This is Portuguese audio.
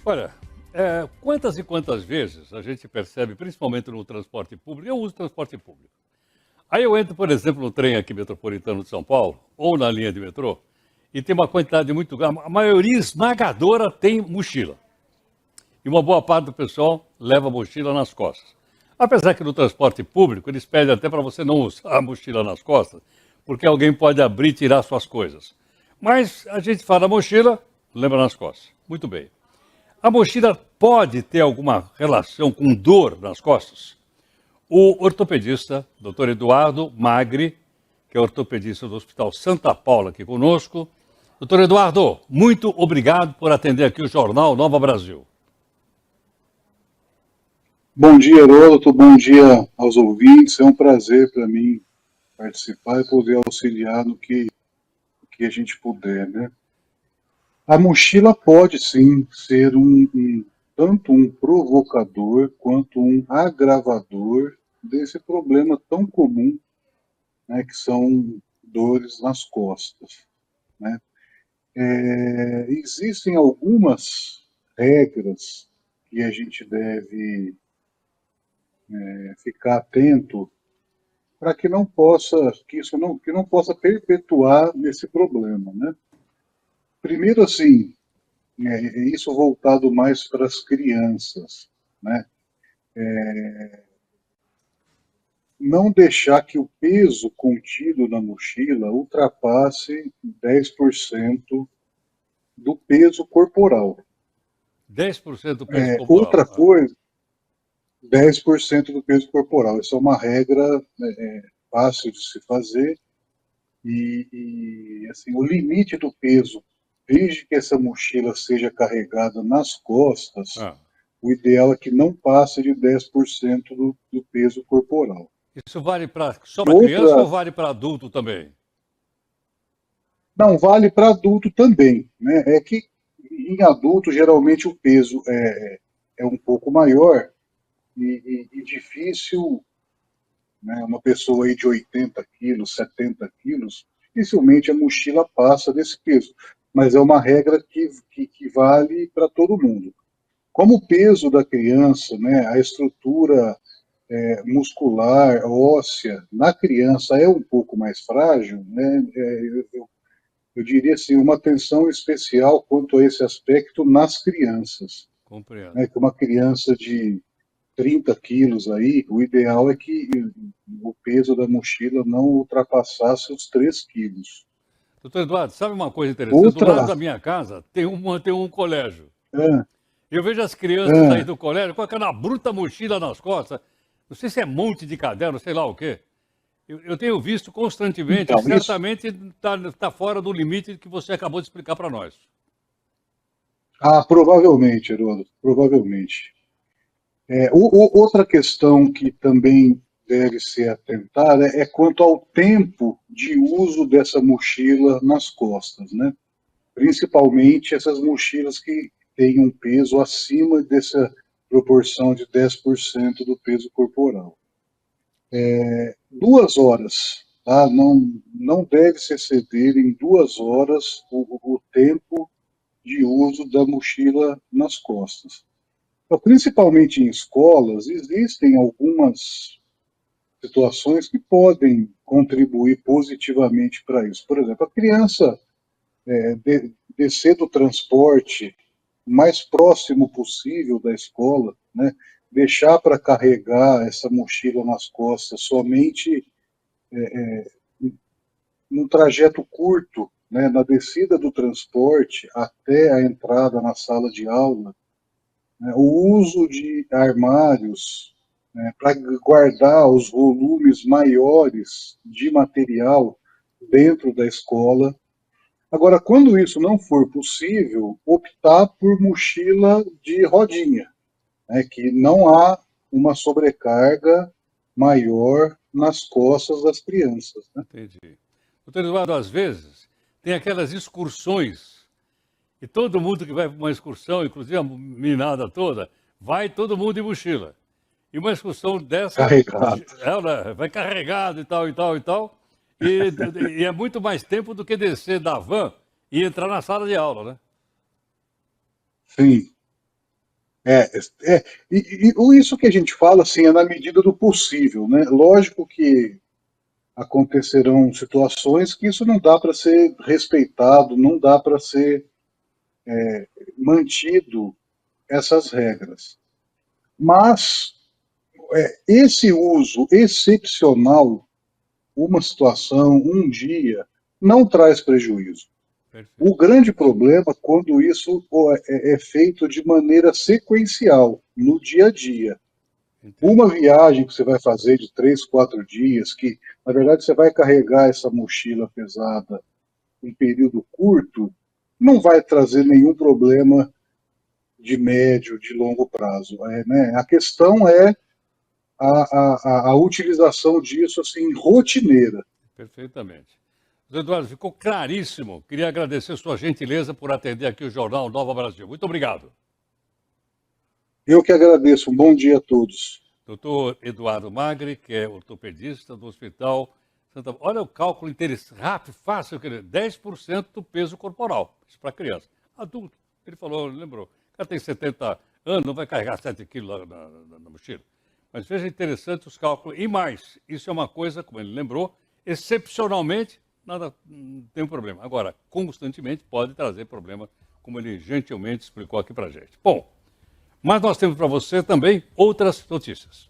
Olha, quantas e quantas vezes a gente percebe, principalmente no transporte público, eu uso transporte público. Aí eu entro, por exemplo, no trem aqui metropolitano de São Paulo, ou na linha de metrô, e tem uma quantidade muito grande, a maioria esmagadora tem mochila. E uma boa parte do pessoal leva a mochila nas costas. Apesar que no transporte público eles pedem até para você não usar a mochila nas costas, porque alguém pode abrir e tirar suas coisas. Mas a gente fala mochila, lembra nas costas. Muito bem. A mochila pode ter alguma relação com dor nas costas? O ortopedista, Dr. Eduardo Magri, que é ortopedista do Hospital Santa Paula aqui conosco. Doutor Eduardo, muito obrigado por atender aqui o Jornal Nova Brasil. Bom dia, Heródoto, bom dia aos ouvintes. É um prazer para mim participar e poder auxiliar no que a gente puder, né? A mochila pode sim ser tanto um provocador quanto um agravador desse problema tão comum, né, que são dores nas costas, né? Existem algumas regras que a gente deve ficar atento para que não possa perpetuar esse problema, né? Primeiro, assim, isso voltado mais para as crianças, né? Não deixar que o peso contido na mochila ultrapasse 10% do peso corporal. 10% do peso Outra corporal. coisa, 10% do peso corporal. Isso é uma regra fácil de se fazer assim, o limite do peso, desde que essa mochila seja carregada nas costas, Ah, o ideal é que não passe de 10% do peso corporal. isso vale só para criança Outra, ou vale para adulto também? não vale para adulto também, né? É que em adulto geralmente o peso é um pouco maior e difícil, né? Uma pessoa aí de 80 quilos, 70 quilos, dificilmente a mochila passa desse peso. Mas é uma regra que vale para todo mundo. Como o peso da criança, né, a estrutura muscular, óssea, na criança é um pouco mais frágil, né, eu diria assim, uma atenção especial quanto a esse aspecto nas crianças. Compreendo. Né, que uma criança de 30 quilos aí, o ideal é que o peso da mochila não ultrapassasse os 3 quilos. Doutor Eduardo, sabe uma coisa interessante? Do lado Outra, da minha casa tem um colégio. ah, Eu vejo as crianças sair ah, do colégio com aquela bruta mochila nas costas. Não sei se é monte de caderno, sei lá o quê. Eu tenho visto constantemente e então, isso, certamente está fora do limite que você acabou de explicar para nós. provavelmente, Heródoto, provavelmente. Outra questão que também deve ser atentada é quanto ao tempo de uso dessa mochila nas costas, né? Principalmente essas mochilas que têm um peso acima dessa proporção de 10% do peso corporal. 2 horas, tá? Não deve se exceder em 2 horas o tempo de uso da mochila nas costas. Então, principalmente em escolas, existem algumas situações que podem contribuir positivamente para isso. Por exemplo, a criança descer do transporte o mais próximo possível da escola, né? Deixar para carregar essa mochila nas costas somente num trajeto curto, né? Na descida do transporte até a entrada na sala de aula, né? O uso de armários, né, para guardar os volumes maiores de material dentro da escola. Agora, quando isso não for possível, optar por mochila de rodinha, né, que não há uma sobrecarga maior nas costas das crianças. Né? Entendi. Doutor Eduardo, às vezes tem aquelas excursões e todo mundo que vai para uma excursão, inclusive a meninada toda, vai todo mundo de mochila. E uma excursão dessa, Carregado. ela vai carregado e tal, e tal, e tal. E, e é muito mais tempo do que descer da van e entrar na sala de aula, né? Sim. É, isso que a gente fala, assim, é na medida do possível, né? Lógico que acontecerão situações que isso não dá para ser respeitado, não dá para ser mantido essas regras. Mas esse uso excepcional, uma situação, um dia, não traz prejuízo. O Perfeito. grande problema é quando isso é feito de maneira sequencial, no dia a dia. Entendi. Uma viagem que você vai fazer de 3, 4 dias, que na verdade você vai carregar essa mochila pesada em período curto, não vai trazer nenhum problema de médio, de longo prazo. Né? A questão é a utilização disso assim rotineira. Perfeitamente. Zé Eduardo, ficou claríssimo. Queria agradecer sua gentileza por atender aqui o Jornal Nova Brasil. Muito obrigado. Eu que agradeço. Um bom dia a todos. Doutor Eduardo Magri, que é ortopedista do Hospital Santa... Olha o cálculo interessante, rápido, fácil, 10% do peso corporal. Isso para criança. Adulto, ele falou, lembrou. O cara tem 70 anos, não vai carregar 7 quilos na mochila. Mas veja interessante os cálculos. E mais, isso é uma coisa, como ele lembrou, excepcionalmente, nada, não tem um problema. Agora, constantemente pode trazer problema, como ele gentilmente explicou aqui para gente. Bom, mas nós temos para você também outras notícias.